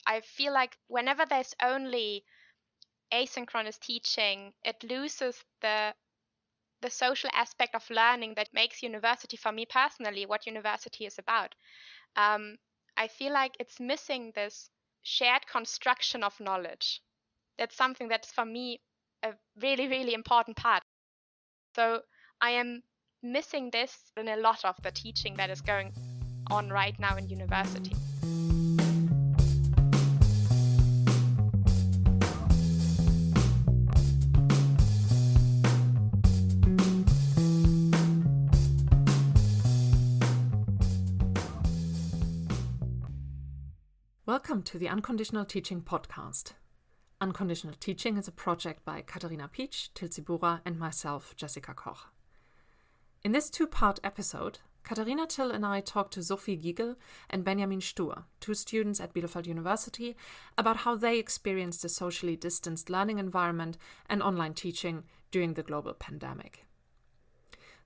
I feel like whenever there's only asynchronous teaching, it loses the social aspect of learning that makes university, for me personally, what university is about. I feel like it's missing this shared construction of knowledge. That's something that's for me a really, really important part. So I am missing this in a lot of the teaching that is going on right now in university. Welcome to the Unconditional Teaching podcast. Unconditional Teaching is a project by Katharina Pietsch, Tilsi Bura, and myself, Jessica Koch. In this two-part episode, Katharina Till and I talked to Sophie Gigl and Benjamin Stuhr, two students at Bielefeld University, about how they experienced the socially distanced learning environment and online teaching during the global pandemic.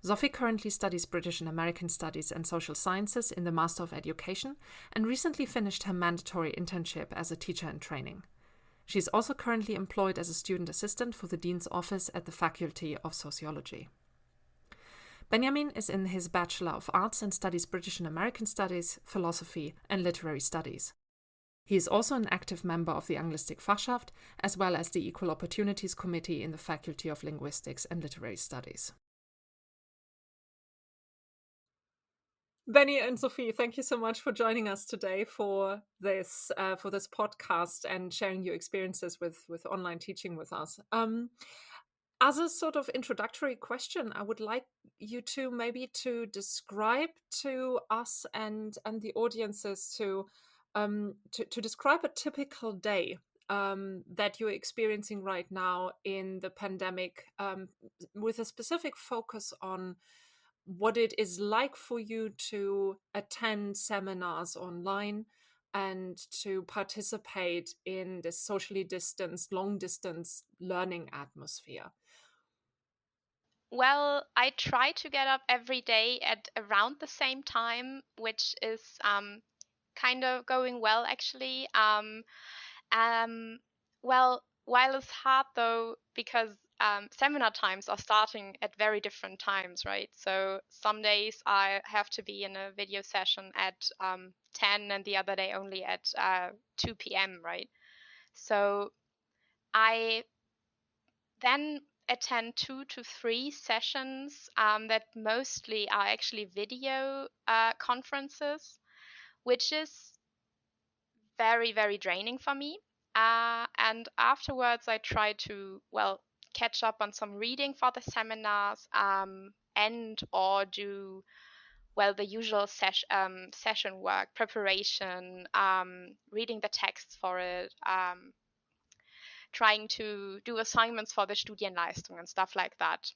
Sophie currently studies British and American Studies and Social Sciences in the Master of Education and recently finished her mandatory internship as a teacher in training. She is also currently employed as a student assistant for the Dean's Office at the Faculty of Sociology. Benjamin is in his Bachelor of Arts and studies British and American Studies, Philosophy and Literary Studies. He is also an active member of the Anglistik Fachschaft as well as the Equal Opportunities Committee in the Faculty of Linguistics and Literary Studies. Benni and Sophie, thank you so much for joining us today for this podcast and sharing your experiences with online teaching with us. As a sort of introductory question, I would like you to maybe to describe to us and the audiences to describe a typical day that you're experiencing right now in the pandemic, with a specific focus on what it is like for you to attend seminars online and to participate in this socially distanced, long distance learning atmosphere. Well, I try to get up every day at around the same time, which is kind of going well, actually. Well, while it's hard though, because seminar times are starting at very different times, right? So some days I have to be in a video session at 10 and the other day only at 2 p.m., right? So I then attend 2 to 3 sessions that mostly are actually video conferences, which is very, very draining for me. And afterwards, I try to, catch up on some reading for the seminars and or do, the usual session work, preparation, reading the texts for it, trying to do assignments for the Studienleistung and stuff like that.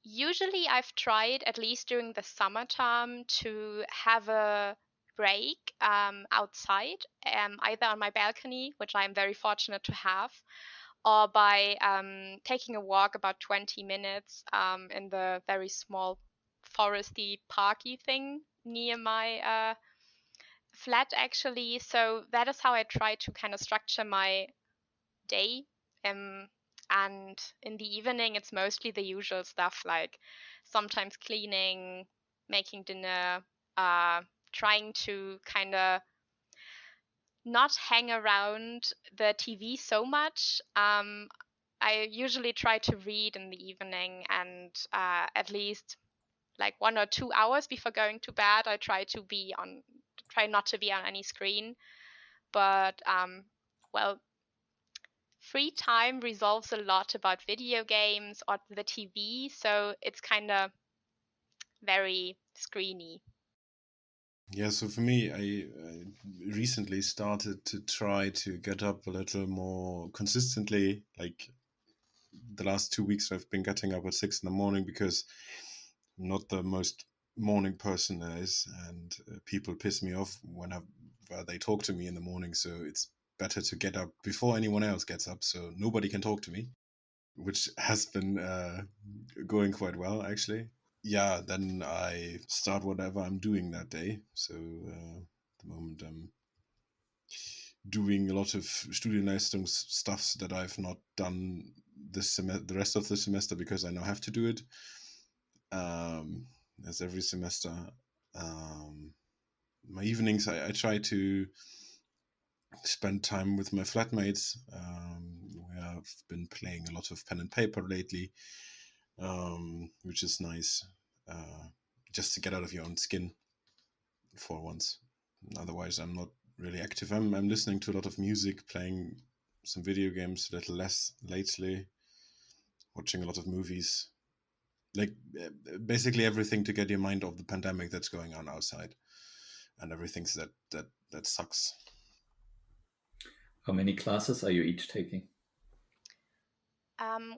Usually I've tried, at least during the summer term, to have a break outside, either on my balcony, which I'm very fortunate to have, or by taking a walk about 20 minutes in the very small foresty parky thing near my flat, actually. So that is how I try to kind of structure my day. And in the evening, it's mostly the usual stuff, like sometimes cleaning, making dinner, trying to kind of not hang around the TV so much. I usually try to read in the evening, and at least like 1 or 2 hours before going to bed, I try not to be on any screen. But free time resolves a lot about video games or the TV, so it's kind of very screeny. Yeah, so for me, I recently started to try to get up a little more consistently. Like the last 2 weeks, I've been getting up at 6 in the morning because I'm not the most morning person there is, and people piss me off whenever they talk to me in the morning. So it's better to get up before anyone else gets up, so nobody can talk to me, which has been going quite well, actually. Yeah, then I start whatever I'm doing that day. So the moment. I'm doing a lot of Studienleistungsstuffs that I've not done the rest of the semester, because I now have to do it, as every semester. My evenings, I try to spend time with my flatmates. We have been playing a lot of pen and paper lately, which is nice, just to get out of your own skin for once. Otherwise, I'm not really active. I'm listening to a lot of music, playing some video games a little less lately, watching a lot of movies, like basically everything to get your mind off the pandemic that's going on outside and everything that sucks. How many classes are you each taking?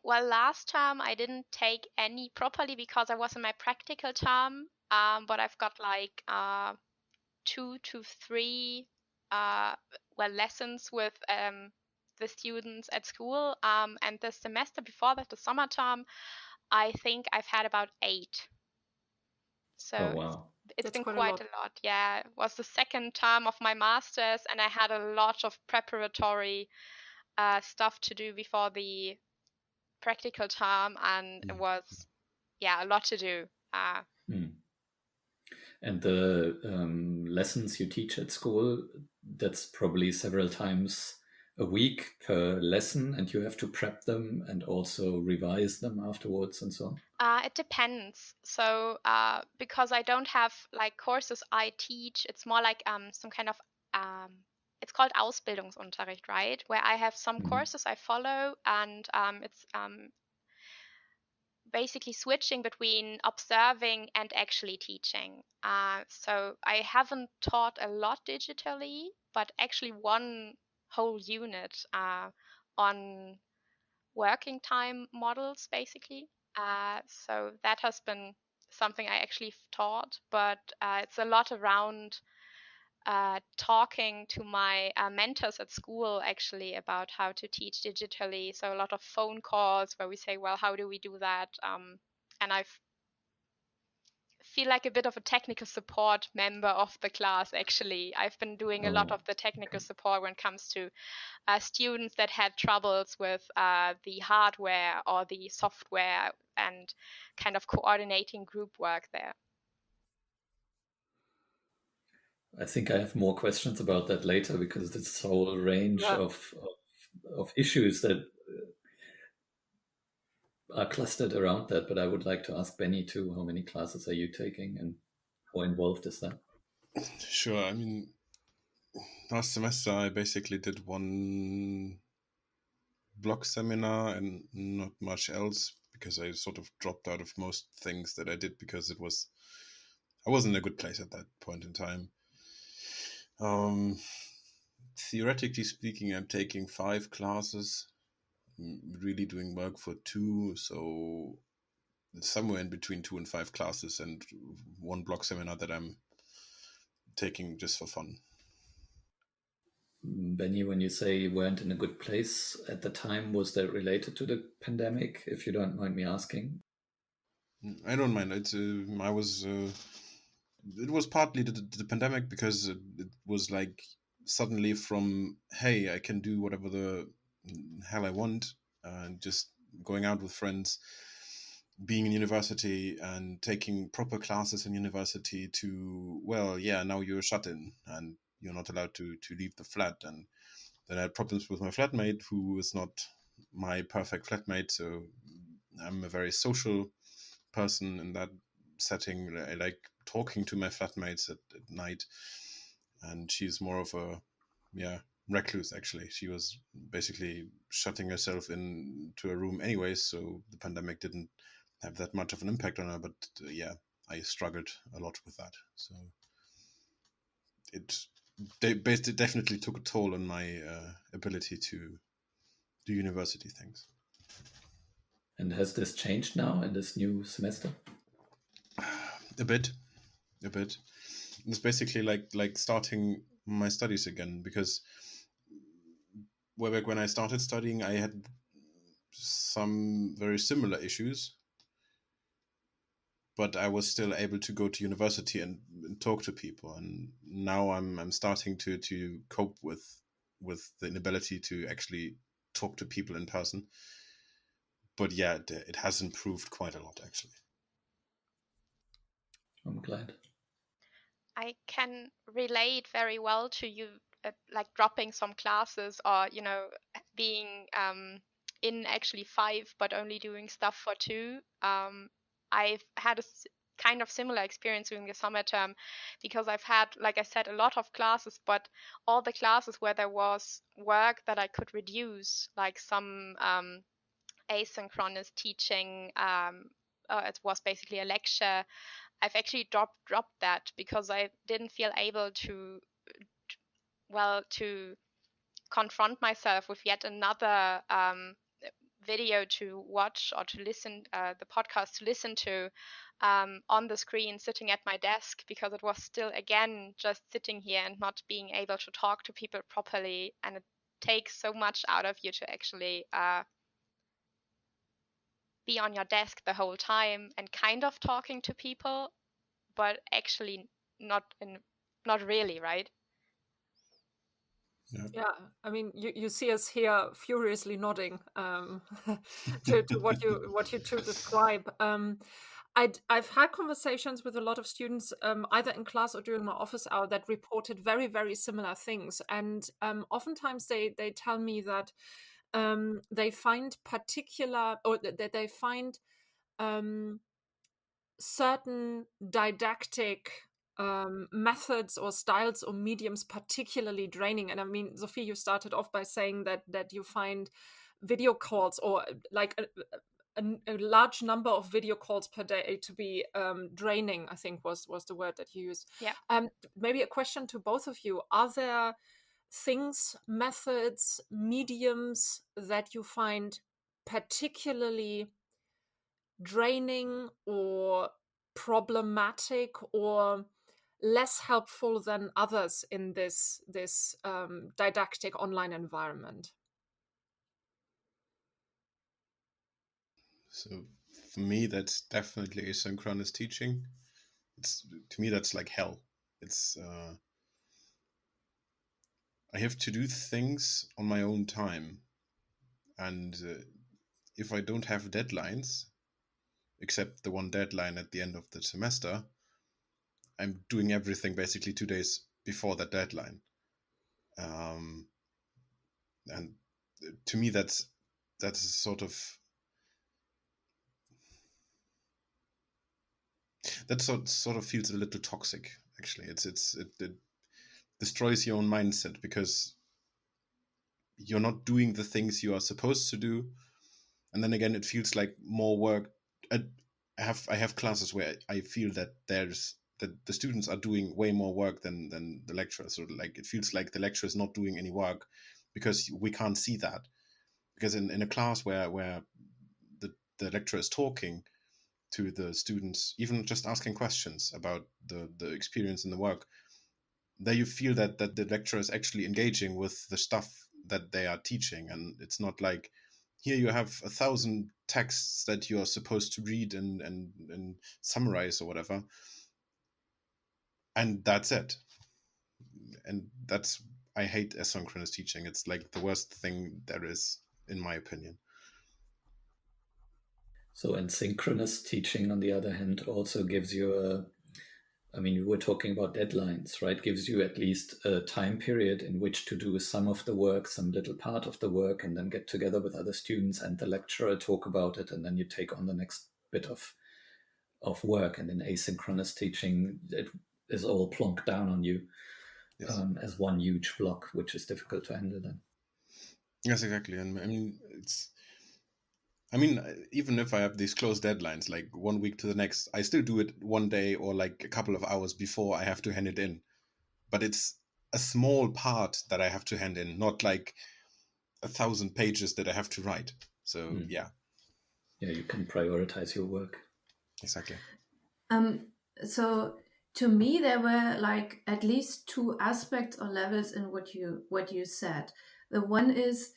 Well, last term I didn't take any properly because I was in my practical term, but I've got like 2 to 3 lessons with the students at school, and the semester before that, the summer term, I think I've had about 8. So Oh, wow. it's That's been quite quite a lot. Yeah, it was the second term of my master's, and I had a lot of preparatory stuff to do before the practical term, and it was a lot to do. And the lessons you teach at school, that's probably several times a week per lesson, and you have to prep them and also revise them afterwards and so on? It depends. So because I don't have like courses I teach, it's more like some kind of it's called Ausbildungsunterricht, right? Where I have some courses I follow, and it's basically switching between observing and actually teaching. So I haven't taught a lot digitally, but actually one whole unit on working time models, basically. So that has been something I actually taught, but it's a lot around talking to my mentors at school actually about how to teach digitally. So a lot of phone calls where we say, well, how do we do that? And I feel like a bit of a technical support member of the class, actually. I've been doing a lot of the technical support when it comes to students that had troubles with the hardware or the software, and kind of coordinating group work there. I think I have more questions about that later, because this whole range of issues that are clustered around that. But I would like to ask Benni too, how many classes are you taking and how involved is that? Sure. I mean, last semester I basically did one blog seminar and not much else, because I sort of dropped out of most things that I did because I wasn't in a good place at that point in time. Theoretically speaking, I'm taking 5 classes, really doing work for 2, so it's somewhere in between 2 and 5 classes, and one blog seminar that I'm taking just for fun. Benni, when you say you weren't in a good place at the time, was that related to the pandemic, if you don't mind me asking? I don't mind. It was partly the pandemic, because it was like suddenly from, hey, I can do whatever the hell I want, and just going out with friends, being in university and taking proper classes in university, to, well, yeah, now you're shut in and you're not allowed to leave the flat. And then I had problems with my flatmate, who is not my perfect flatmate. So I'm a very social person in that setting. I like talking to my flatmates at night, and she's more of a recluse. Actually, she was basically shutting herself into a room anyways, so the pandemic didn't have that much of an impact on her. But I struggled a lot with that, so it definitely took a toll on my ability to do university things. And has this changed now in this new semester? A bit. It's basically like starting my studies again, because way back when I started studying, I had some very similar issues, but I was still able to go to university and talk to people, and now I'm starting to cope with the inability to actually talk to people in person. But yeah, it has improved quite a lot, actually. I'm glad. I can relate very well to you, like dropping some classes, or being in actually 5 but only doing stuff for 2. I've had a kind of similar experience during the summer term, because I've had, like I said, a lot of classes, but all the classes where there was work that I could reduce, like some asynchronous teaching, it was basically a lecture. I've actually dropped that because I didn't feel able to confront myself with yet another video to watch, or to listen, the podcast to listen to, on the screen, sitting at my desk, because it was still, again, just sitting here and not being able to talk to people properly. And it takes so much out of you to actually be on your desk the whole time and kind of talking to people, but actually not really, right? Yeah, I mean, you see us here furiously nodding to what you two describe. I've had conversations with a lot of students, either in class or during my office hour, that reported very, very similar things, and oftentimes they tell me that they find particular, or that they find certain didactic methods or styles or mediums particularly draining. And I mean, Sophie, you started off by saying that you find video calls, or like a large number of video calls per day, to be draining, I think was the word that you used. Yeah. Maybe a question to both of you: are there things, methods, mediums that you find particularly draining or problematic or less helpful than others in this didactic online environment? So for me, that's definitely asynchronous teaching. To me, that's like hell. It's I have to do things on my own time, and if I don't have deadlines, except the one deadline at the end of the semester, I'm doing everything basically 2 days before that deadline. And to me, that's sort of that sort of feels a little toxic. Actually, it destroys your own mindset, because you're not doing the things you are supposed to do, and then again, it feels like more work. I have classes where I feel that the students are doing way more work than the lecturer. So like it feels like the lecturer is not doing any work, because we can't see that. Because in a class where the lecturer is talking to the students, even just asking questions about the experience in the work, there you feel that the lecturer is actually engaging with the stuff that they are teaching. And it's not like, here you have 1,000 texts that you are supposed to read and summarize or whatever, and that's it. And that's, I hate asynchronous teaching. It's like the worst thing there is, in my opinion. So, and synchronous teaching, on the other hand, also gives you I mean, we're talking about deadlines, right? Gives you at least a time period in which to do some of the work, some little part of the work, and then get together with other students and the lecturer, talk about it, and then you take on the next bit of work. And in asynchronous teaching, it is all plonked down on you. Yes. As one huge block, which is difficult to handle then. Yes, exactly. And I mean, even if I have these close deadlines, like 1 week to the next, I still do it one day or like a couple of hours before I have to hand it in. But it's a small part that I have to hand in, not like 1,000 pages that I have to write. So yeah. Yeah, you can prioritize your work. Exactly. So to me, there were like at least 2 aspects or levels in what you said. The one is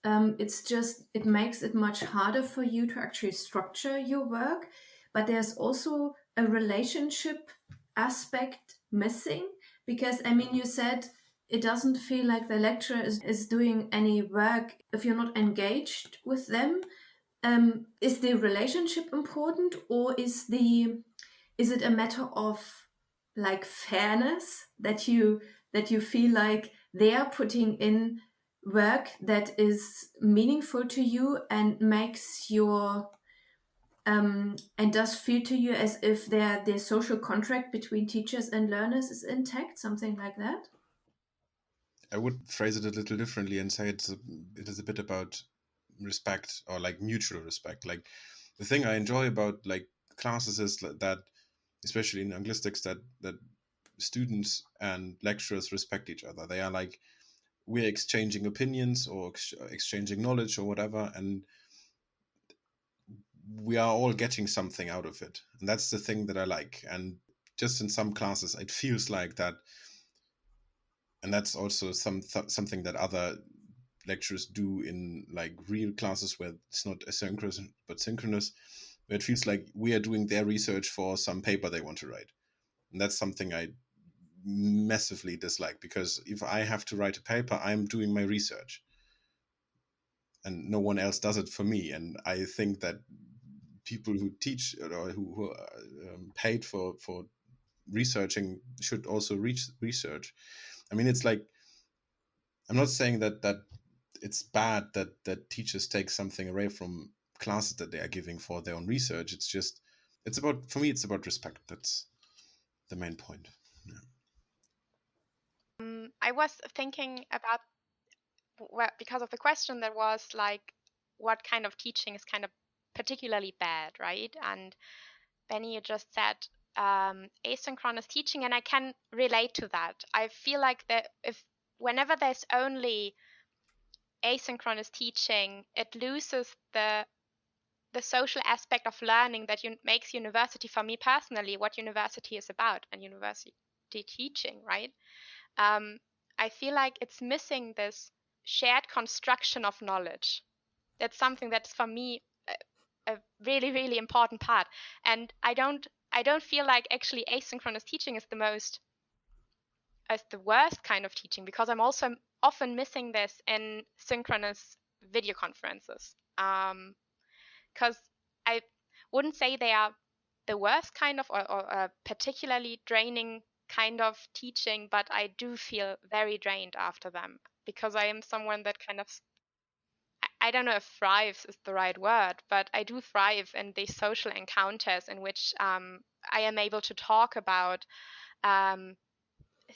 it makes it much harder for you to actually structure your work, but there's also a relationship aspect missing? Because, I mean, you said it doesn't feel like the lecturer is doing any work if you're not engaged with them. Is the relationship important, or is it a matter of like fairness that you feel like they are putting in work that is meaningful to you and makes your and does feel to you as if the social contract between teachers and learners is intact, something like that? I would phrase it a little differently and say it is a bit about respect, or like mutual respect. Like, the thing I enjoy about like classes is that, especially in linguistics, that students and lecturers respect each other. They are like, we're exchanging opinions or exchanging knowledge or whatever, and we are all getting something out of it. And that's the thing that I like. And just in some classes it feels like that, and that's also something that other lecturers do in like real classes where it's not asynchronous but synchronous, where it feels like we are doing their research for some paper they want to write. And that's something I massively dislike, because if I have to write a paper, I'm doing my research and no one else does it for me. And I think that people who teach, or who are paid for researching, should also research. I mean, it's like, I'm not saying that it's bad that teachers take something away from classes that they are giving for their own research. It's just, it's about, for me, it's about respect. That's the main point. Yeah. I was thinking about, well, because of the question that was like, what kind of teaching is kind of particularly bad, right? And Benny, you just said asynchronous teaching, and I can relate to that. I feel like that whenever there's only asynchronous teaching, it loses the social aspect of learning that makes university, for me personally, what university is about, and university teaching, right? I feel like it's missing this shared construction of knowledge. That's something that's for me a really, really important part. And I don't feel like actually asynchronous teaching is the worst kind of teaching, because I'm also often missing this in synchronous video conferences. Because I wouldn't say they are the worst kind of, or a particularly draining kind of teaching, but I do feel very drained after them, because I am someone that kind of, I don't know if thrives is the right word, but I do thrive in these social encounters in which I am able to talk about um,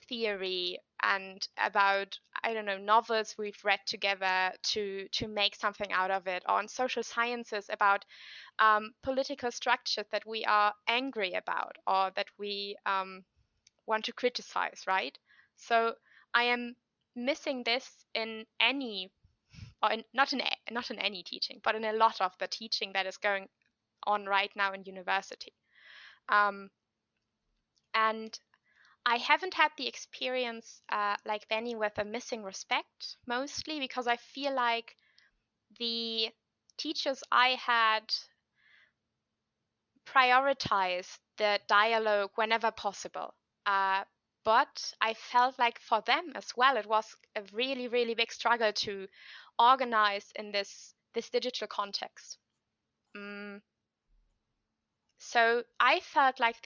theory and about, I don't know, novels we've read together to make something out of it, or on social sciences about political structures that we are angry about or that we want to criticize, right? So I am missing this in any, or not in any teaching, but in a lot of the teaching that is going on right now in university. And I haven't had the experience like Benny with a missing respect, mostly because I feel like the teachers I had prioritized the dialogue whenever possible. But I felt like for them as well, it was a really, really big struggle to organize in this digital context. So I felt like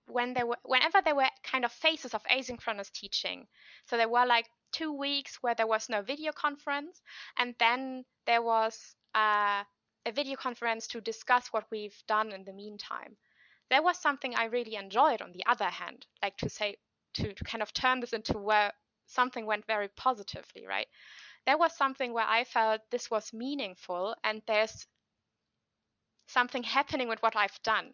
whenever there were kind of phases of asynchronous teaching, so there were like 2 weeks where there was no video conference, and then there was a video conference to discuss what we've done in the meantime. There was something I really enjoyed, on the other hand, like to kind of turn this into where something went very positively, right? There was something where I felt this was meaningful and there's something happening with what I've done.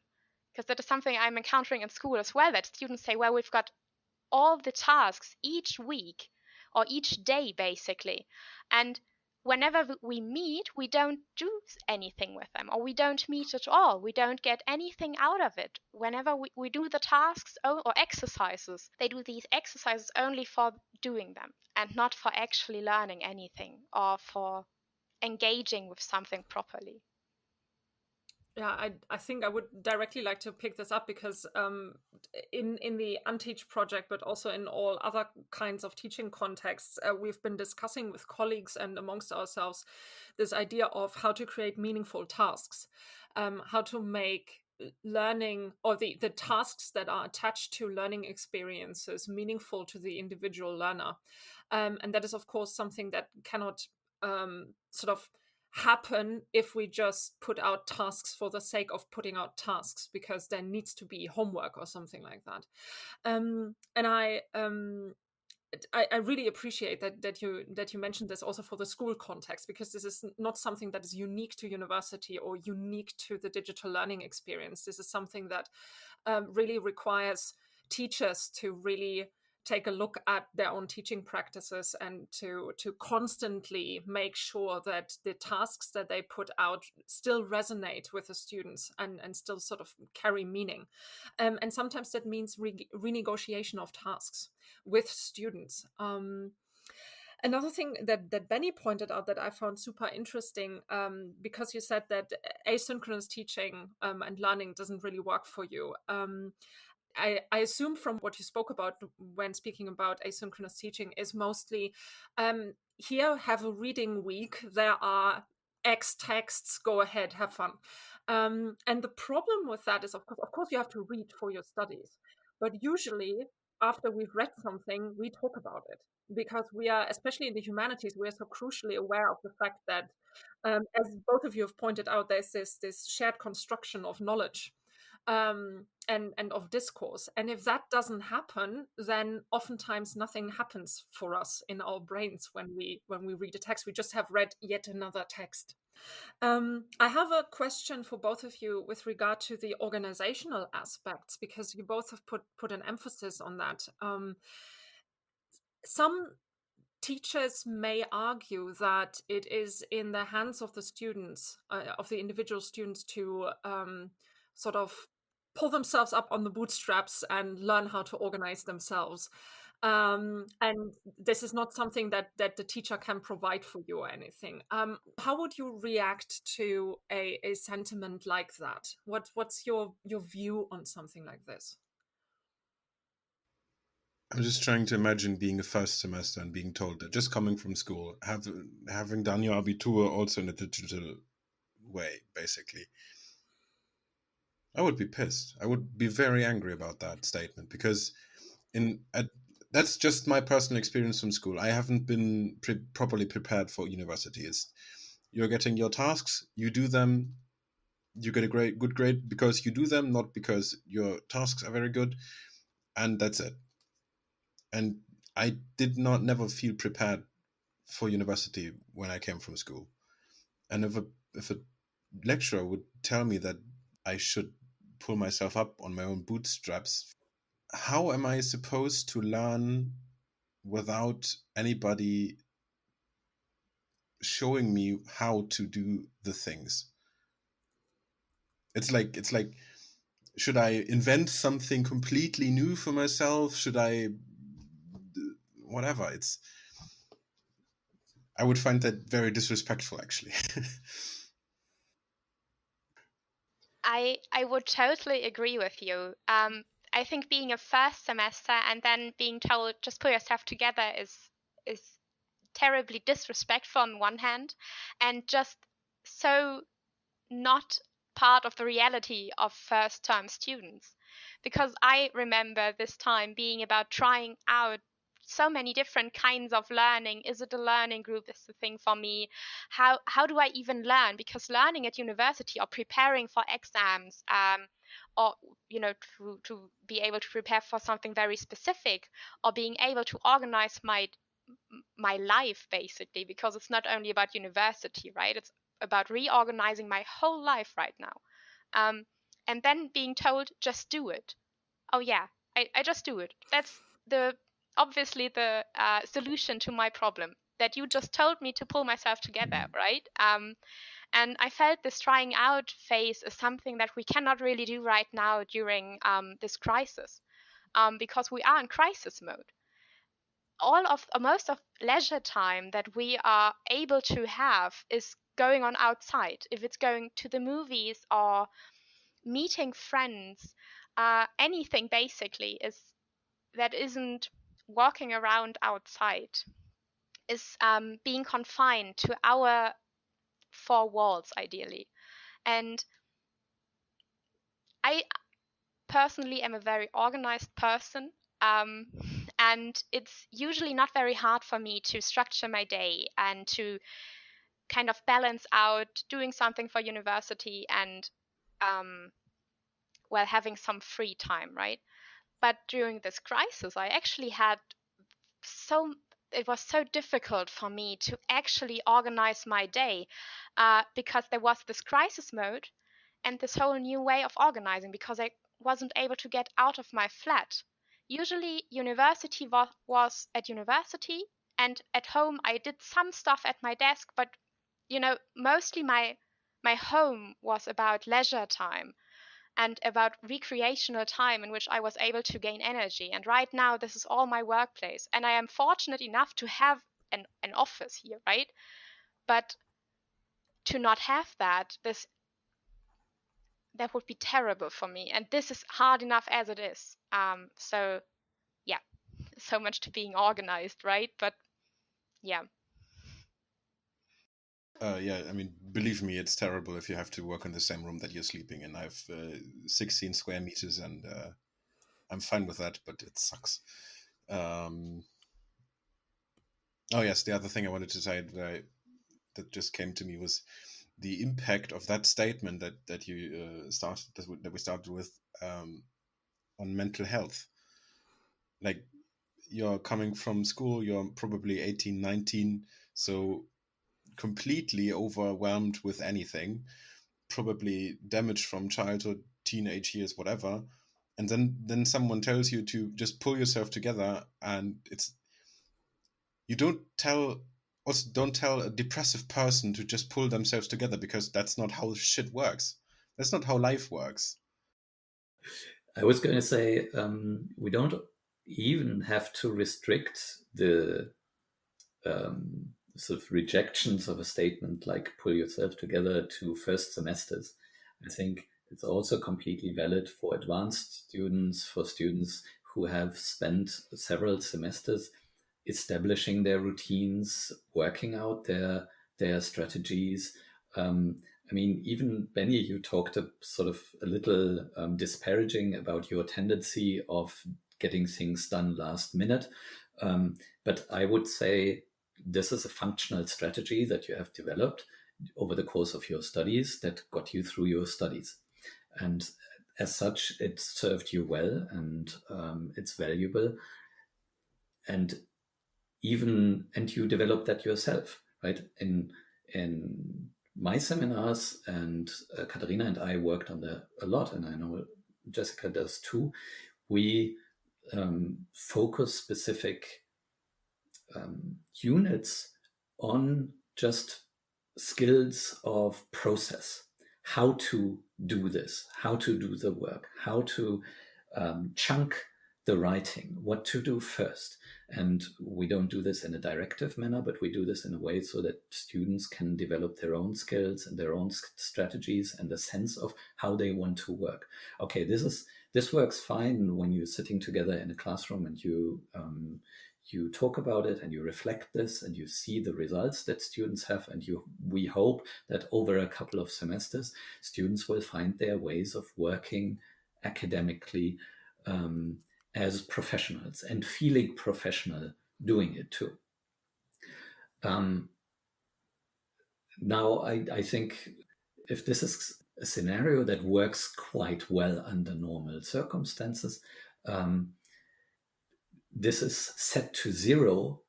Because that is something I'm encountering in school as well, that students say, well, we've got all the tasks each week or each day, basically. And whenever we meet, we don't do anything with them, or we don't meet at all. We don't get anything out of it. Whenever we do the tasks or exercises, they do these exercises only for doing them and not for actually learning anything or for engaging with something properly. Yeah, I think I would directly like to pick this up because in the Unteach project, but also in all other kinds of teaching contexts, we've been discussing with colleagues and amongst ourselves this idea of how to create meaningful tasks, how to make learning or the tasks that are attached to learning experiences meaningful to the individual learner. And that is, of course, something that cannot sort of happen if we just put out tasks for the sake of putting out tasks because there needs to be homework or something like that. And I really appreciate that you mentioned this also for the school context, because this is not something that is unique to university or unique to the digital learning experience. This is something that really requires teachers to really take a look at their own teaching practices and to constantly make sure that the tasks that they put out still resonate with the students and still sort of carry meaning. And sometimes that means renegotiation of tasks with students. Another thing that Benny pointed out that I found super interesting, because you said that asynchronous teaching and learning doesn't really work for you. I assume from what you spoke about when speaking about asynchronous teaching is mostly here, have a reading week. There are X texts, go ahead, have fun. And the problem with that is, of course, you have to read for your studies. But usually, after we've read something, we talk about it because we are, especially in the humanities, we are so crucially aware of the fact that, as both of you have pointed out, there's this shared construction of knowledge and of discourse. And if that doesn't happen, then oftentimes nothing happens for us in our brains when we read a text. We just have read yet another text. I have a question for both of you with regard to the organizational aspects, because you both have put an emphasis on that. Some teachers may argue that it is in the hands of the students, of the individual students, to sort of pull themselves up on the bootstraps and learn how to organize themselves. And this is not something that the teacher can provide for you or anything. How would you react to a sentiment like that? What's your view on something like this? I'm just trying to imagine being a first semester and being told that, just coming from school, having done your Abitur also in a digital way, basically. I would be pissed. I would be very angry about that statement, because that's just my personal experience from school. I haven't been properly prepared for university. You're getting your tasks, you do them, you get a good grade because you do them, not because your tasks are very good, and that's it. And I did never feel prepared for university when I came from school. And if a lecturer would tell me that I should pull myself up on my own bootstraps, how am I supposed to learn without anybody showing me how to do the things? It's like should I invent something completely new for myself? Should I whatever? I would find that very disrespectful, actually. I would totally agree with you. I think being a first semester and then being told just put yourself together is terribly disrespectful on one hand, and just so not part of the reality of first term students. Because I remember this time being about trying out so many different kinds of learning. Is it a learning group? Is the thing for me? How do I even learn? Because learning at university or preparing for exams, or to be able to prepare for something very specific, or being able to organize my life, basically, because it's not only about university, right? It's about reorganizing my whole life right now. And then being told, just do it. Oh yeah, I just do it. That's obviously the solution to my problem, that you just told me to pull myself together, right? And I felt this trying out phase is something that we cannot really do right now during this crisis, because we are in crisis mode. Most of leisure time that we are able to have is going on outside, if it's going to the movies or meeting friends, anything basically is that isn't walking around outside, is being confined to our four walls ideally. And I personally am a very organized person. Um, and it's usually not very hard for me to structure my day and to kind of balance out doing something for university and well, having some free time, right? But during this crisis, I actually had so it was so difficult for me to actually organize my day, because there was this crisis mode and this whole new way of organizing, because I wasn't able to get out of my flat. Usually, university was at university, and at home I did some stuff at my desk, but mostly my home was about leisure time and about recreational time in which I was able to gain energy. And right now, this is all my workplace. And I am fortunate enough to have an office here, right? But to not have that, that would be terrible for me. And this is hard enough as it is. So yeah, so much to being organized, right? But yeah. Yeah, I mean, believe me, it's terrible if you have to work in the same room that you're sleeping in. I have 16 square meters, and I'm fine with that, but it sucks. Oh yes, the other thing I wanted to say that just came to me was the impact of that statement that you that we started with, on mental health. Like, you're coming from school, you're probably 18, 19, so completely overwhelmed with anything, probably damaged from childhood, teenage years, whatever. And then someone tells you to just pull yourself together, and you don't tell a depressive person to just pull themselves together, because that's not how shit works. That's not how life works. I was going to say, we don't even have to restrict the sort of rejections of a statement like pull yourself together to first semesters. I think it's also completely valid for advanced students, for students who have spent several semesters establishing their routines, working out their strategies. I mean, even Benni, you talked sort of a little disparaging about your tendency of getting things done last minute. But I would say this is a functional strategy that you have developed over the course of your studies that got you through your studies. And as such, it served you well, and it's valuable. And you developed that yourself, right? In my seminars, and Katharina and I worked on that a lot, and I know Jessica does too. We focus specific units on just skills of process, how to do this, how to do the work, how to chunk the writing, what to do first. And we don't do this in a directive manner, but we do this in a way so that students can develop their own skills and their own strategies and a sense of how they want to work. Okay, this works fine when you're sitting together in a classroom and you talk about it and you reflect this and you see the results that students have, and we hope that over a couple of semesters students will find their ways of working academically as professionals and feeling professional doing it too. Now I think if this is a scenario that works quite well under normal circumstances, this is set to zero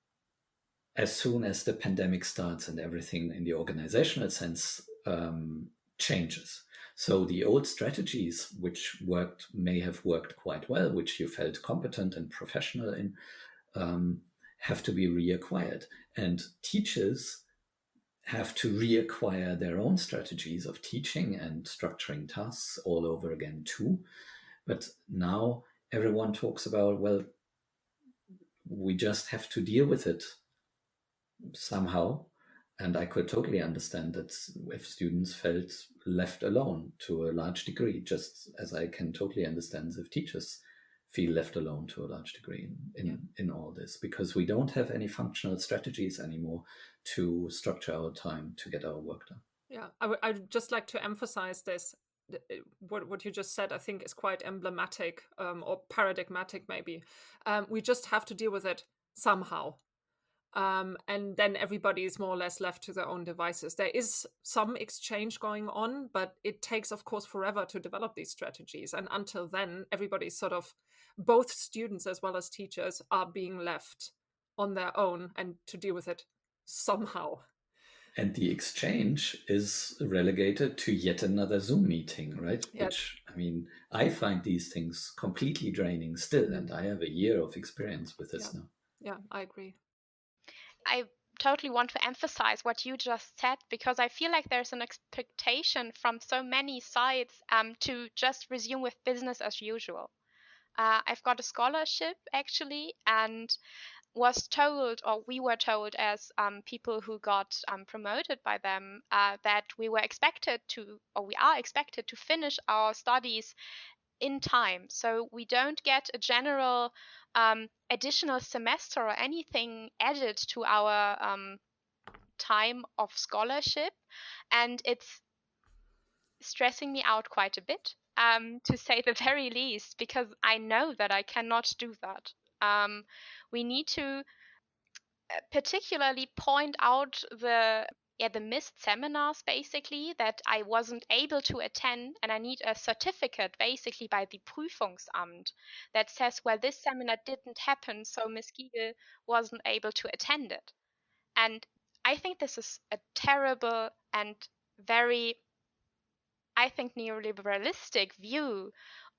as soon as the pandemic starts and everything in the organizational sense changes. So the old strategies, which may have worked quite well, which you felt competent and professional in, have to be reacquired. And teachers have to reacquire their own strategies of teaching and structuring tasks all over again too. But now everyone talks about, well, we just have to deal with it somehow. And I could totally understand that if students felt left alone to a large degree, just as I can totally understand if teachers feel left alone to a large degree in all this, because we don't have any functional strategies anymore to structure our time to get our work done. Yeah, I'd just like to emphasize this. What you just said, I think, is quite emblematic, or paradigmatic, maybe. We just have to deal with it somehow. And then everybody is more or less left to their own devices. There is some exchange going on, but it takes, of course, forever to develop these strategies. And until then, everybody's sort of, both students as well as teachers, are being left on their own and to deal with it somehow. And the exchange is relegated to yet another Zoom meeting, right? Yes. Which, I mean, I find these things completely draining still, and I have a year of experience with this now. Yeah, I agree. I totally want to emphasize what you just said, because I feel like there's an expectation from so many sides to just resume with business as usual. I've got a scholarship actually, and was told, or we were told as people who got promoted by them, that we were expected to, or we are expected to finish our studies in time. So we don't get a general additional semester or anything added to our time of scholarship. And it's stressing me out quite a bit, to say the very least, because I know that I cannot do that. We need to particularly point out the missed seminars, basically, that I wasn't able to attend, and I need a certificate basically by the Prüfungsamt that says, well, this seminar didn't happen, so Miss Gigl wasn't able to attend it. And I think this is a terrible and very, I think, neoliberalistic view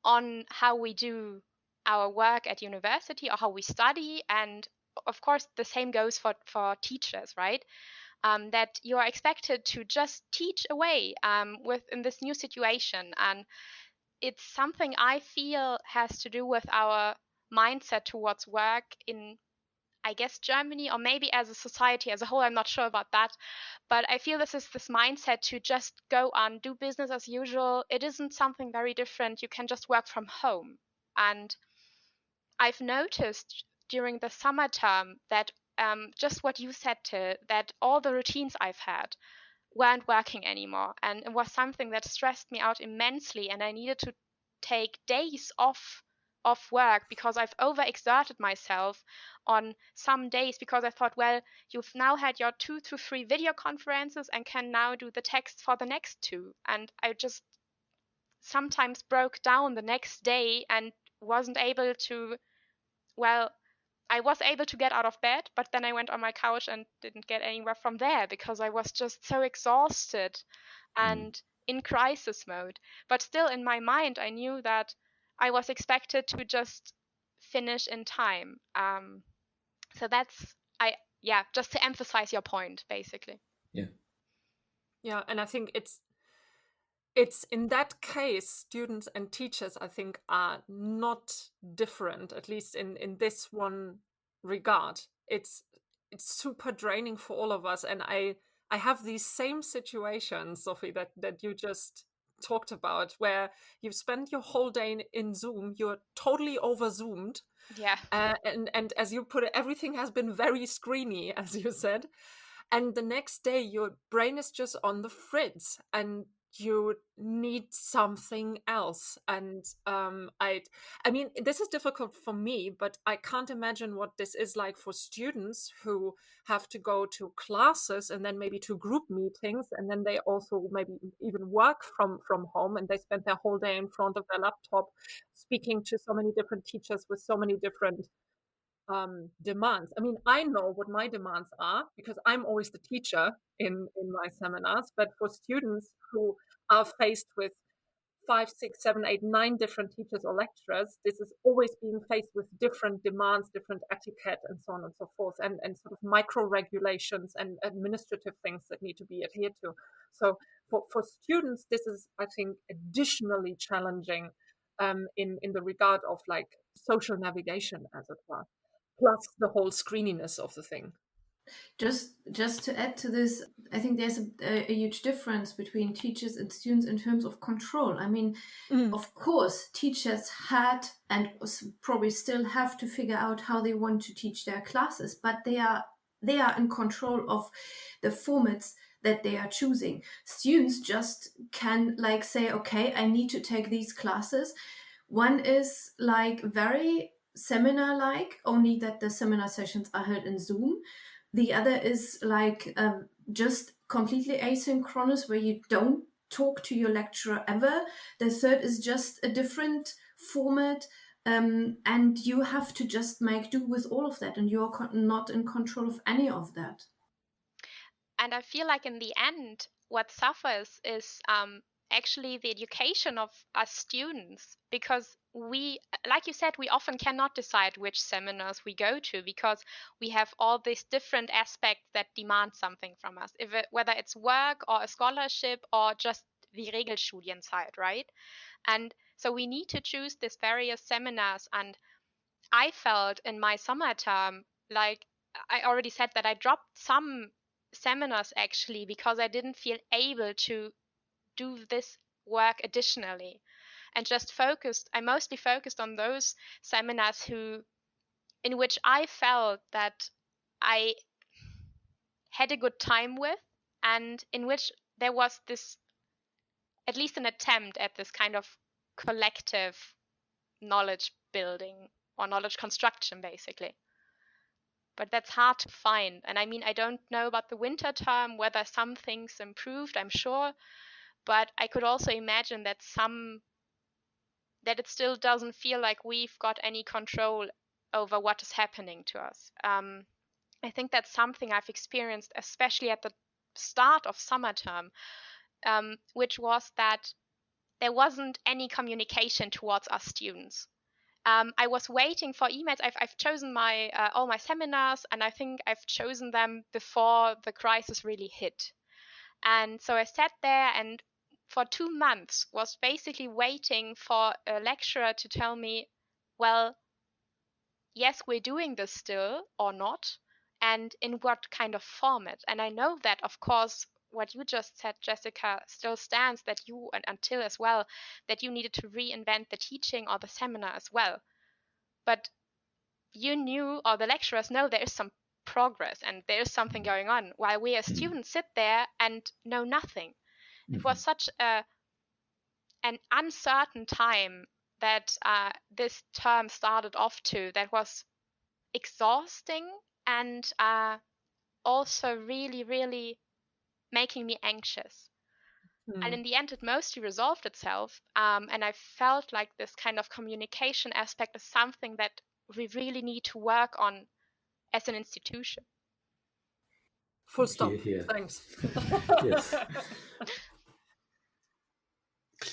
on how we do our work at university or how we study. And of course, the same goes for teachers, right? That you are expected to just teach away in this new situation. And it's something I feel has to do with our mindset towards work in, I guess, Germany, or maybe as a society as a whole. I'm not sure about that. But I feel this is this mindset to just go on, do business as usual. It isn't something very different. You can just work from home. And I've noticed during the summer term that just what you said, to that all the routines I've had weren't working anymore. And it was something that stressed me out immensely. And I needed to take days off work because I've overexerted myself on some days, because I thought, well, you've now had your 2 to 3 video conferences and can now do the text for the next 2. And I just sometimes broke down the next day and wasn't able to, well, I was able to get out of bed, but then I went on my couch and didn't get anywhere from there because I was just so exhausted and in crisis mode. But still, in my mind, I knew that I was expected to just finish in time. So that's, just to emphasize your point, basically. Yeah, and I think it's in that case, students and teachers, I think, are not different, at least in this one regard. It's super draining for all of us. And I have these same situations, Sophie, that you just talked about, where you've spent your whole day in Zoom, you're totally over Zoomed. Yeah. And as you put it, everything has been very screeny, as you said. And the next day, your brain is just on the fritz, and you need something else. And I mean, this is difficult for me, but I can't imagine what this is like for students who have to go to classes and then maybe to group meetings, and then they also maybe even work from home, and they spend their whole day in front of their laptop speaking to so many different teachers with so many different demands. I mean, I know what my demands are because I'm always the teacher in my seminars, but for students who are faced with 5, 6, 7, 8, 9 different teachers or lecturers, this is always being faced with different demands, different etiquette, and so on and so forth, and sort of micro regulations and administrative things that need to be adhered to. So for students, this is, I think, additionally challenging in the regard of like social navigation, as it were, plus the whole screeniness of the thing. Just to add to this, I think there's a huge difference between teachers and students in terms of control. I mean, of course, teachers had and probably still have to figure out how they want to teach their classes, but they are in control of the formats that they are choosing. Students just can like say, okay, I need to take these classes. One is like very seminar like, only that the seminar sessions are held in Zoom. The other is like just completely asynchronous, where you don't talk to your lecturer ever. The third is just a different format, and you have to just make do with all of that, and you're not in control of any of that. And I feel like in the end, what suffers is actually the education of us students, because we, like you said, we often cannot decide which seminars we go to because we have all these different aspects that demand something from us, whether it's work or a scholarship or just the Regelstudienzeit, right? And so we need to choose these various seminars. And I felt in my summer term, like I already said, that I dropped some seminars actually because I didn't feel able to do this work additionally, and I mostly focused on those seminars in which I felt that I had a good time with, and in which there was this, at least an attempt at this kind of collective knowledge building or knowledge construction, basically. But that's hard to find. And I mean, I don't know about the winter term, whether some things improved, I'm sure, but I could also imagine that it still doesn't feel like we've got any control over what is happening to us. I think that's something I've experienced, especially at the start of summer term, which was that there wasn't any communication towards us students. I was waiting for emails. I've chosen my all my seminars, and I think I've chosen them before the crisis really hit. And so I sat there and for 2 months was basically waiting for a lecturer to tell me, well, yes, we're doing this still or not, and in what kind of format. And I know that, of course, what you just said, Jessica, still stands, that you, and until as well, that you needed to reinvent the teaching or the seminar as well. But you knew, or the lecturers know, there is some progress and there is something going on, while we as students sit there and know nothing. It was such an uncertain time that this term started off to, that was exhausting and also really, really making me anxious. And in the end, it mostly resolved itself. And I felt like this kind of communication aspect is something that we really need to work on as an institution. Full stop. Here. Thanks. Yes.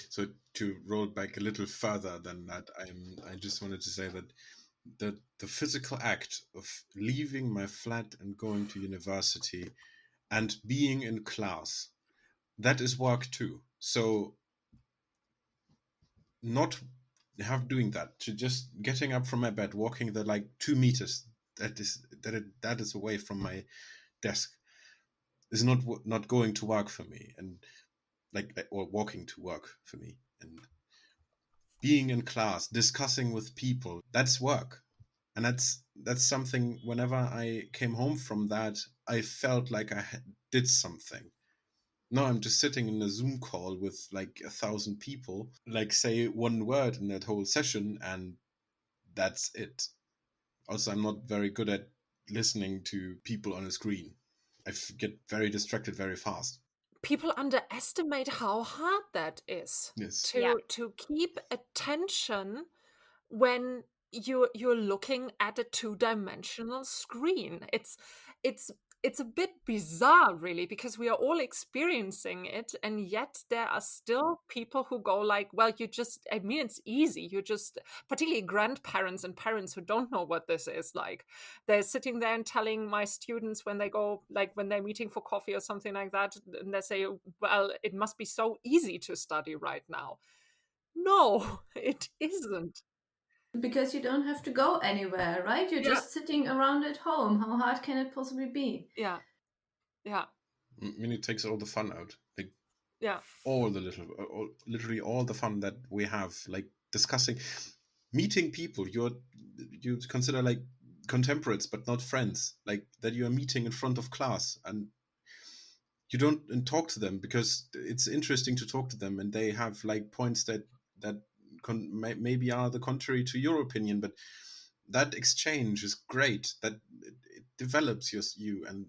So to roll back a little further than that, I just wanted to say that the physical act of leaving my flat and going to university and being in class, that is work too. So not doing that, to just getting up from my bed, walking the like 2 meters that is away from my desk, is not going to work for me, and or walking to work for me, and being in class, discussing with people, that's work. And that's something, whenever I came home from that, I felt like I did something. Now I'm just sitting in a Zoom call with like 1,000 people, like say one word in that whole session, and that's it. Also, I'm not very good at listening to people on a screen. I get very distracted very fast. People underestimate how hard that is. Yes. To keep attention when you're looking at a two-dimensional screen. It's a bit bizarre, really, because we are all experiencing it, and yet there are still people who go like, well, I mean, it's easy. You just, particularly grandparents and parents who don't know what this is like, they're sitting there and telling my students when they go, like when they're meeting for coffee or something like that, and they say, well, it must be so easy to study right now. No, it isn't. Because you don't have to go anywhere, right? You're just sitting around at home. How hard can it possibly be? Yeah. I mean, it takes all the fun out. Like, Yeah. all the literally all the fun that we have, like discussing, meeting people you consider like contemporaries but not friends, like that you are meeting in front of class, and you don't and talk to them because it's interesting to talk to them, and they have like points that maybe are the contrary to your opinion, but that exchange is great. That it develops you, and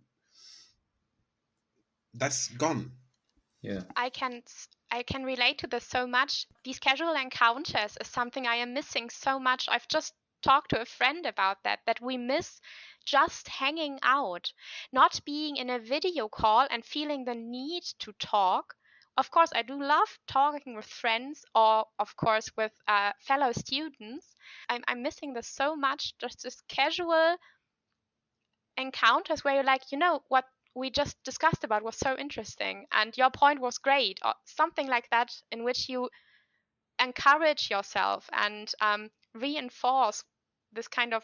that's gone. Yeah. I can relate to this so much. These casual encounters is something I am missing so much. I've just talked to a friend about that we miss just hanging out, not being in a video call and feeling the need to talk. Of course, I do love talking with friends or, of course, with fellow students. I'm missing this so much, just this casual encounters where you're like, what we just discussed about was so interesting and your point was great, or something like that, in which you encourage yourself and reinforce this kind of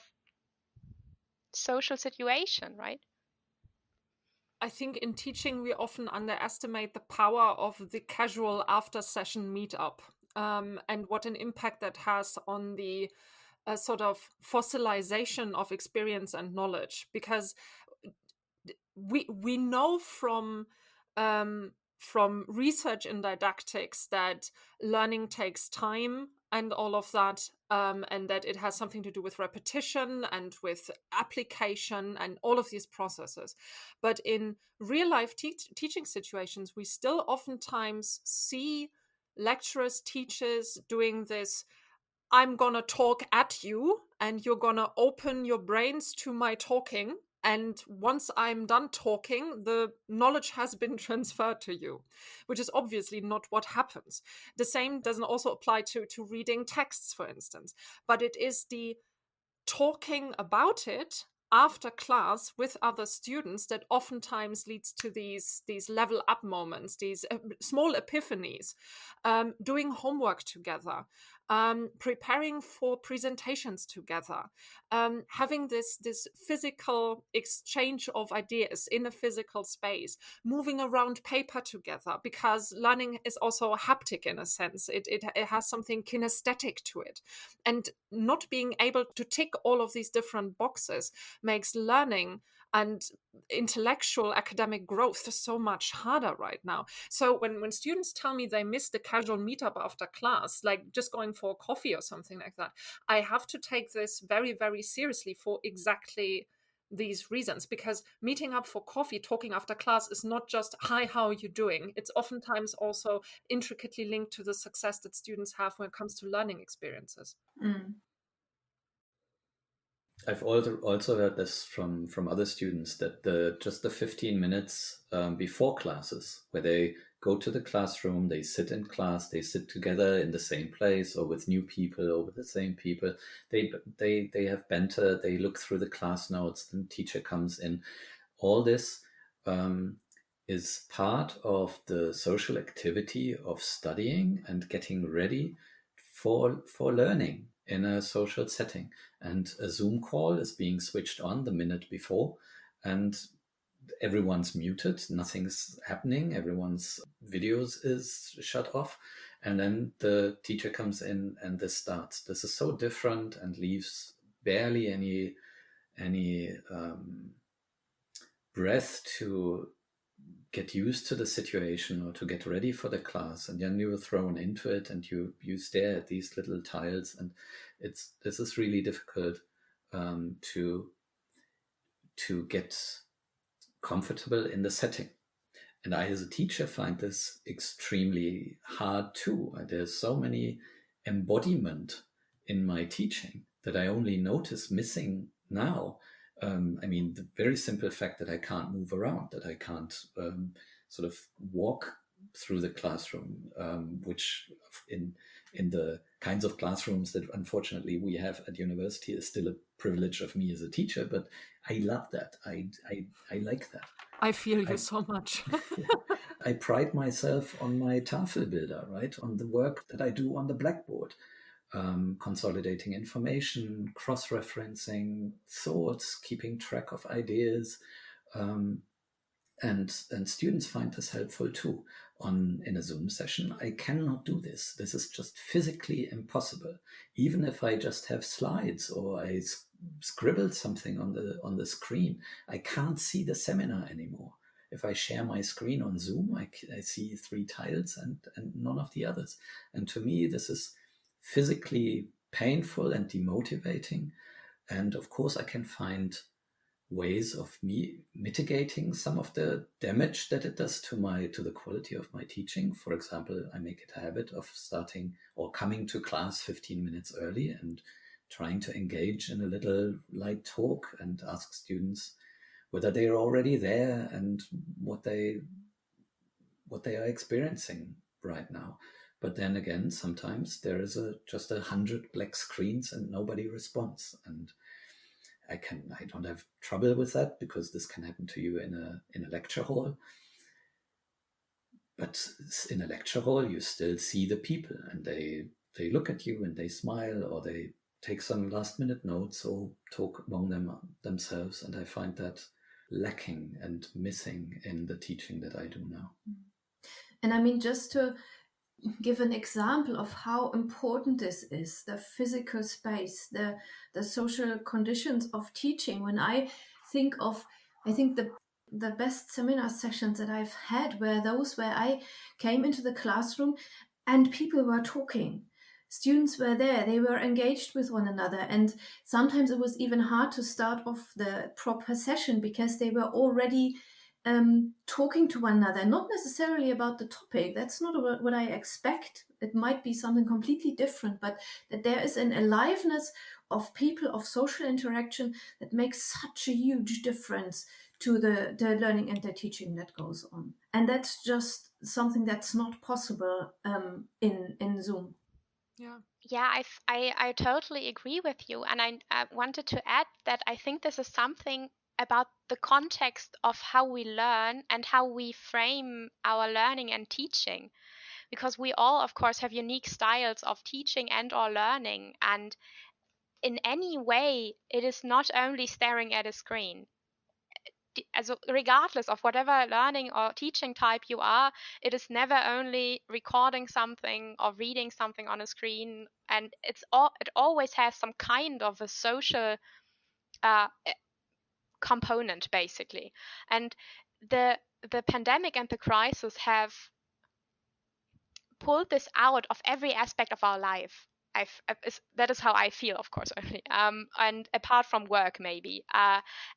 social situation, right? I think in teaching, we often underestimate the power of the casual after session meetup, and what an impact that has on the sort of fossilization of experience and knowledge. Because we know from research in didactics that learning takes time and all of that, and that it has something to do with repetition and with application and all of these processes. But in real life teaching situations, we still oftentimes see lecturers, teachers doing this: I'm gonna talk at you and you're gonna open your brains to my talking. And once I'm done talking, the knowledge has been transferred to you, which is obviously not what happens. The same doesn't also apply to reading texts, for instance, but it is the talking about it after class with other students that oftentimes leads to these level up moments, these small epiphanies, doing homework together, preparing for presentations together, having this physical exchange of ideas in a physical space, moving around paper together, because learning is also haptic in a sense. It has something kinesthetic to it. And not being able to tick all of these different boxes makes learning and intellectual academic growth so much harder right now. So when students tell me they miss the casual meetup after class, like just going for a coffee or something like that, I have to take this very, very seriously for exactly these reasons. Because meeting up for coffee, talking after class, is not just, hi, how are you doing? It's oftentimes also intricately linked to the success that students have when it comes to learning experiences. I've also heard this from other students, that just the 15 minutes before classes, where they go to the classroom, they sit in class, they sit together in the same place or with new people or with the same people. They have banter, they look through the class notes, the teacher comes in. All this is part of the social activity of studying and getting ready for learning in a social setting. And a Zoom call is being switched on the minute before, and everyone's muted, nothing's happening, everyone's videos is shut off, and then the teacher comes in and this starts. This is so different and leaves barely any breath to get used to the situation or to get ready for the class, and then you're thrown into it and you stare at these little tiles, and this is really difficult to get comfortable in the setting. And I, as a teacher, find this extremely hard too. There's so many embodiment in my teaching that I only notice missing now. I mean, the very simple fact that I can't move around, that I can't sort of walk through the classroom, which in the kinds of classrooms that unfortunately we have at university is still a privilege of me as a teacher. But I love that. I like that. I feel you so much. I pride myself on my Tafelbilder, right? On the work that I do on the blackboard. consolidating information, cross-referencing thoughts, keeping track of ideas. And students find this helpful too. In a Zoom session, I cannot do this. This is just physically impossible. Even if I just have slides or I scribbled something on the screen, I can't see the seminar anymore. If I share my screen on Zoom, I see 3 tiles and none of the others. And to me, this is physically painful and demotivating. And of course, I can find ways of me mitigating some of the damage that it does to the quality of my teaching. For example, I make it a habit of starting or coming to class 15 minutes early and trying to engage in a little light talk and ask students whether they are already there and what they are experiencing right now. But then again, sometimes there is just 100 black screens and nobody responds. And I don't have trouble with that because this can happen to you in a lecture hall. But in a lecture hall, you still see the people and they look at you and they smile or they take some last minute notes or talk among themselves. And I find that lacking and missing in the teaching that I do now. And I mean, just to give an example of how important this is, the physical space, the social conditions of teaching. When I think the best seminar sessions that I've had were those where I came into the classroom and people were talking. Students were there, they were engaged with one another, and sometimes it was even hard to start off the proper session because they were already talking to one another, not necessarily about the topic. That's not what I expect. It might be something completely different, but that there is an aliveness of people, of social interaction that makes such a huge difference to the learning and the teaching that goes on. And that's just something that's not possible in Zoom. Yeah, I totally agree with you. And I wanted to add that I think this is something about the context of how we learn and how we frame our learning and teaching. Because we all, of course, have unique styles of teaching and or learning. And in any way, it is not only staring at a screen. Also, regardless of whatever learning or teaching type you are, it is never only recording something or reading something on a screen, and it always has some kind of a social component, basically. And the pandemic and the crisis have pulled this out of every aspect of our life. That is how I feel, of course, only. And apart from work, maybe.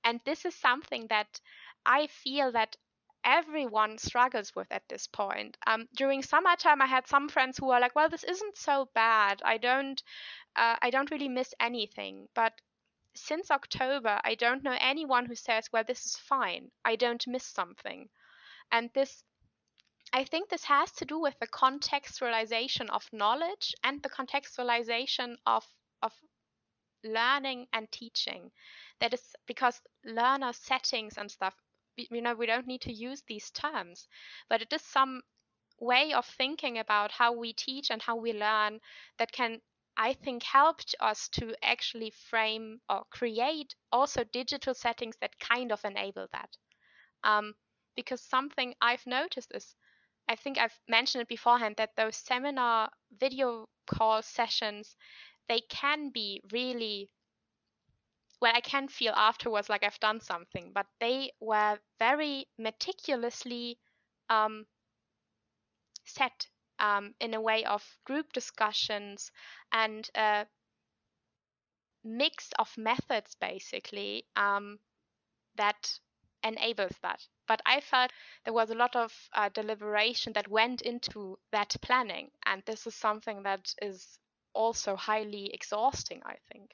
And this is something that I feel that everyone struggles with at this point. During summertime, I had some friends who were like, "Well, this isn't so bad. I don't really miss anything." But since October, I don't know anyone who says, "Well, this is fine. I don't miss something." And I think this has to do with the contextualization of knowledge and the contextualization of learning and teaching. That is because learner settings and stuff, we don't need to use these terms, but it is some way of thinking about how we teach and how we learn that can, I think, help us to actually frame or create also digital settings that kind of enable that. Because something I've noticed is, I think I've mentioned it beforehand, that those seminar video call sessions, they can be really, well, I can feel afterwards like I've done something, but they were very meticulously set in a way of group discussions and a mix of methods, basically, that enables that. But I felt there was a lot of deliberation that went into that planning, and this is something that is also highly exhausting, I think.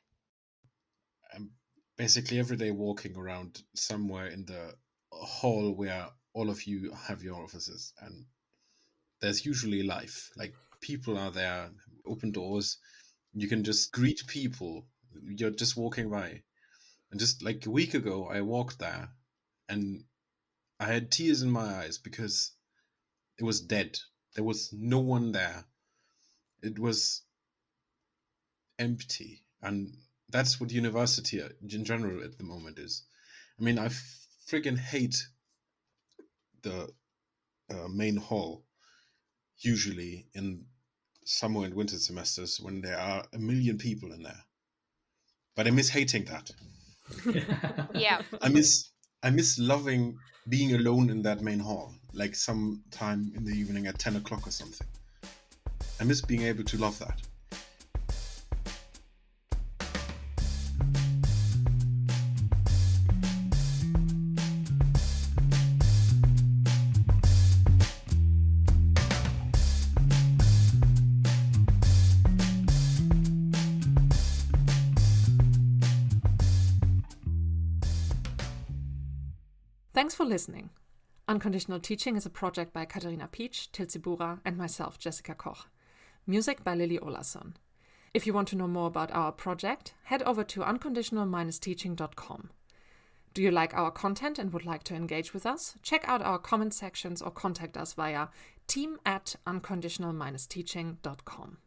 I'm basically every day walking around somewhere in the hall where all of you have your offices, and there's usually life. Like, people are there, open doors, you can just greet people, you're just walking by. And just like a week ago, I walked there and I had tears in my eyes because it was dead. There was no one there. It was empty. And that's what university in general at the moment is. I mean, I friggin' hate the main hall, usually in summer and winter semesters when there are a million people in there. But I miss hating that. Yeah. I miss loving being alone in that main hall, like sometime in the evening at 10 o'clock or something. I miss being able to love that. Thanks for listening. Unconditional Teaching is a project by Katharina Pietsch, Tilsi Bura, and myself, Jessica Koch. Music by Lily Olason. If you want to know more about our project, head over to unconditional-teaching.com. Do you like our content and would like to engage with us? Check out our comment sections or contact us via team@unconditional-teaching.com.